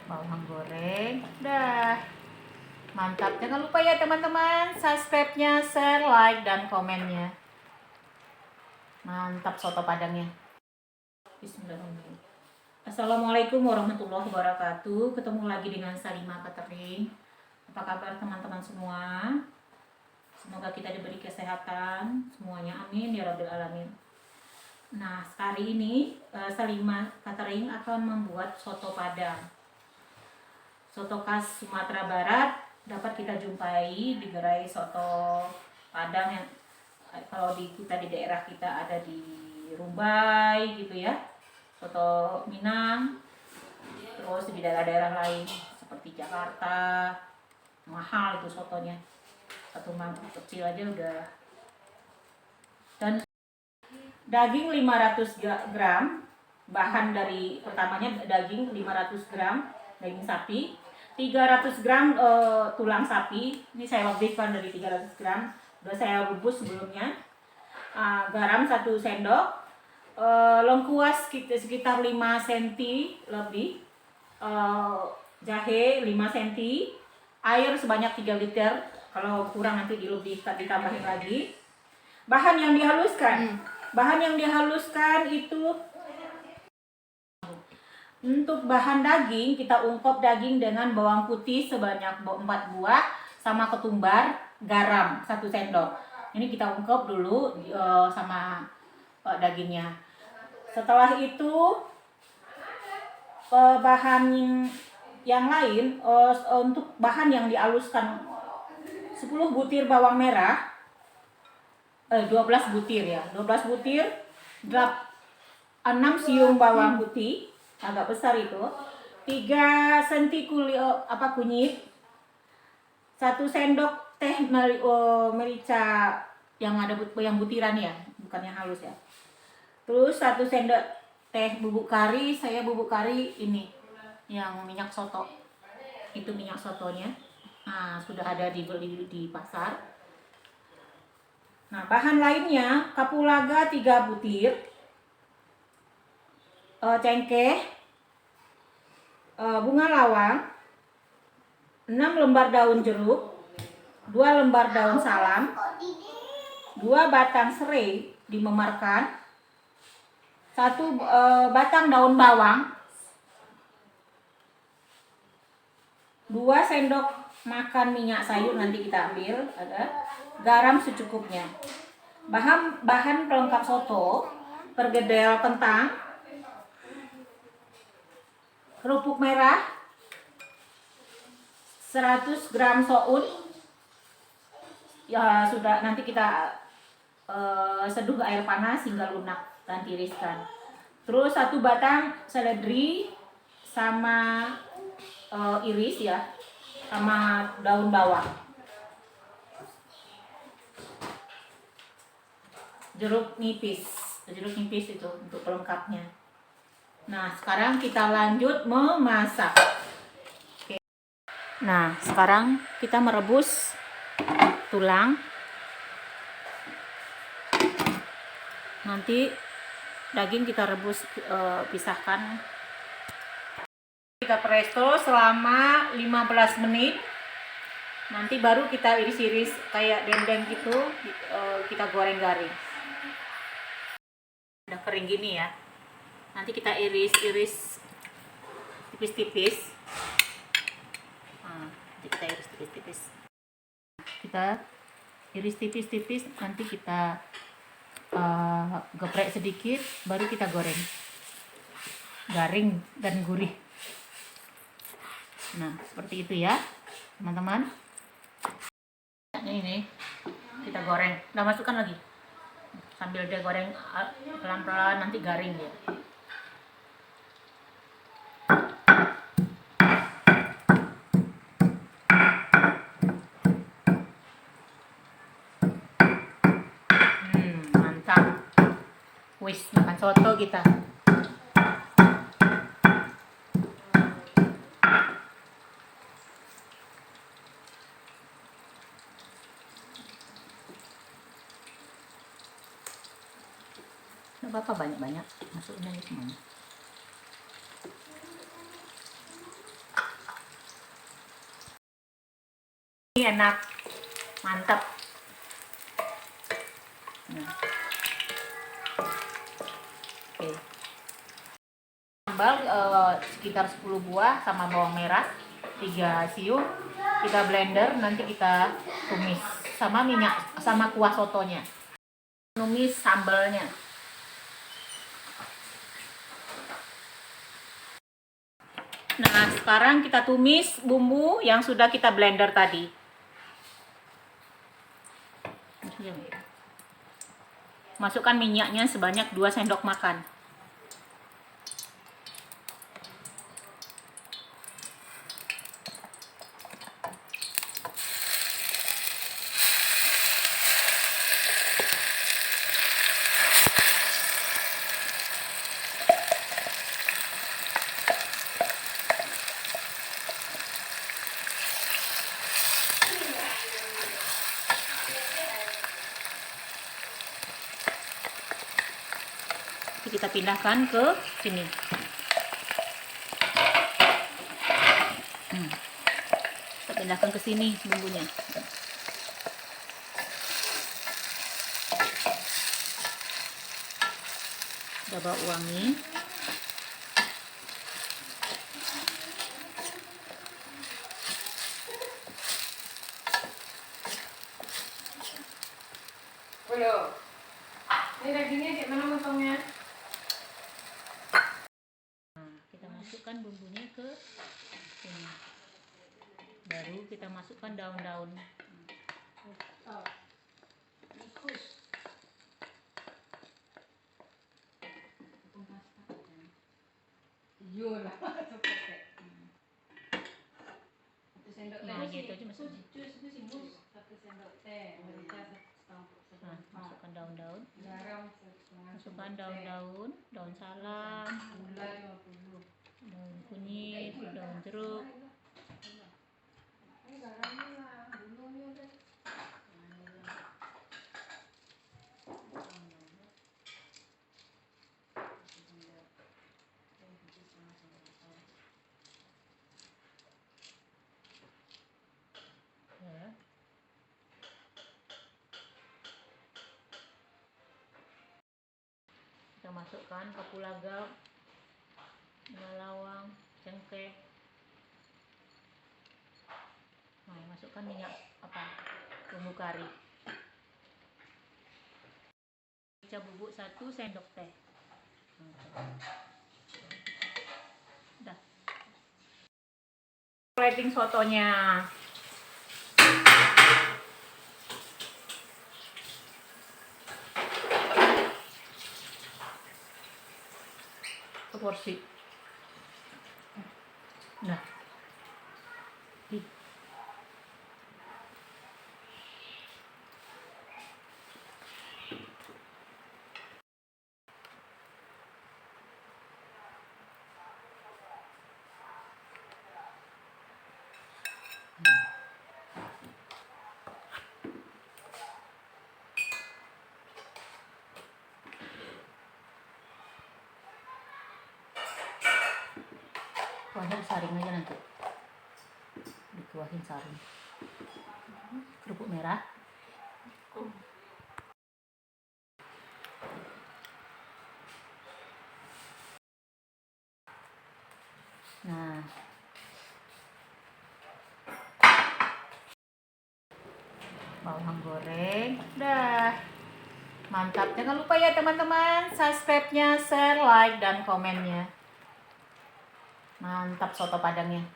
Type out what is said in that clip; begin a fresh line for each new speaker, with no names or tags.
bawang goreng. Udah. Mantap. Jangan lupa ya teman-teman, subscribe-nya, share, like, dan komennya. Mantap soto padangnya. Bismillahirrahmanirrahim. Assalamualaikum warahmatullahi wabarakatuh. Ketemu lagi dengan Salima Catering. Apa kabar teman-teman semua? Semoga kita diberi kesehatan semuanya, amin ya rabbil alamin. Nah, hari ini Salima Catering akan membuat soto padang. Soto khas Sumatera Barat dapat kita jumpai di gerai soto padang yang kalau kita di daerah kita ada di Rumbai gitu ya, soto Minang. Terus di daerah-daerah lain seperti Jakarta mahal itu sotonya, satu mangkuk kecil aja udah. Dan daging 500 gram, bahan dari pertamanya daging 500 gram daging sapi, 300 gram tulang sapi. Ini saya lebihkan dari 300 gram, udah saya rebus sebelumnya. Garam 1 sendok, lengkuas sekitar 5 cm lebih, jahe 5 cm, air sebanyak 3 liter, kalau kurang nanti ditambahin lagi. Bahan yang dihaluskan itu untuk bahan daging, kita ungkep daging dengan bawang putih sebanyak 4 buah sama ketumbar, garam 1 sendok. Ini kita ungkep dulu sama dagingnya. Setelah itu bahan yang lain, untuk bahan yang dihaluskan 10 butir bawang merah, 12 butir ya, 12 butir, 6 siung bawang putih agak besar itu, 3 cm kunyit, 1 sendok teh merica yang ada yang butiran ya, bukan yang halus ya. Terus 1 sendok teh bubuk kari, saya bubuk kari ini yang minyak soto, itu minyak sotonya. Nah, sudah ada dibeli di pasar. Nah, bahan lainnya kapulaga 3 butir, cengkeh, bunga lawang, 6 lembar daun jeruk, 2 lembar daun salam, 2 batang serai dimemarkan, 1 batang daun bawang, 2 sendok makan minyak sayur nanti kita ambil, garam secukupnya. Bahan pelengkap soto: perkedel kentang, kerupuk merah, 100 gram soun, ya sudah nanti kita seduh air panas hingga lunak dan tiriskan. Terus 1 batang seledri sama iris ya, sama daun bawang. Jeruk nipis itu untuk pelengkapnya. Nah, sekarang kita lanjut memasak. Oke. Nah, sekarang kita merebus tulang. Nanti daging kita rebus, pisahkan. Kita presto selama 15 menit. Nanti baru kita iris-iris kayak dendeng gitu, kita goreng garing. Udah kering gini ya. Nanti kita iris-iris tipis-tipis. Nanti kita iris tipis-tipis. Kita iris tipis-tipis, nanti kita geprek sedikit, baru kita goreng. Garing dan gurih. Nah, seperti itu ya, teman-teman. Ini kita goreng. Nah, masukkan lagi. Sambil dia goreng pelan-pelan, nanti garing ya. Mantap. Wis, makan soto kita. Nggak apa-apa banyak-banyak, masukin aja semuanya. enak, mantap. Nah. Oke. Sambal sekitar 10 buah sama bawang merah, 3 siung. Kita blender, nanti kita tumis sama minyak sama kuah sotonya. Tumis sambalnya. Nah, sekarang kita tumis bumbu yang sudah kita blender tadi. Masukkan minyaknya sebanyak 2 sendok makan. Kita pindahkan ke sini. Kita pindahkan ke sini bumbunya. Udah bau wangi.
Ini dagingnya kayak mana potongnya?
Kita masukkan bumbunya ke sini. Baru kita masukkan daun-daun. Nah, gitu aja masuknya. Nah, masukkan daun-daun. Masukkan daun-daun, daun salam, daun kunyit, daun jeruk. Ya. Kita masukkan kapulaga, lawang, cengkeh. Nah, masukkan minyak bumbu kari. Merica bubuk 1 sendok teh. Udah. Plating sotonya. Porsi. Nah. Kuahnya saring aja nanti. Dikuahin saring. Kerupuk merah. Nah. Bawang goreng. Udah. Mantap. Jangan lupa ya teman-teman, subscribe-nya, share, like, dan komennya. Mantap soto padangnya.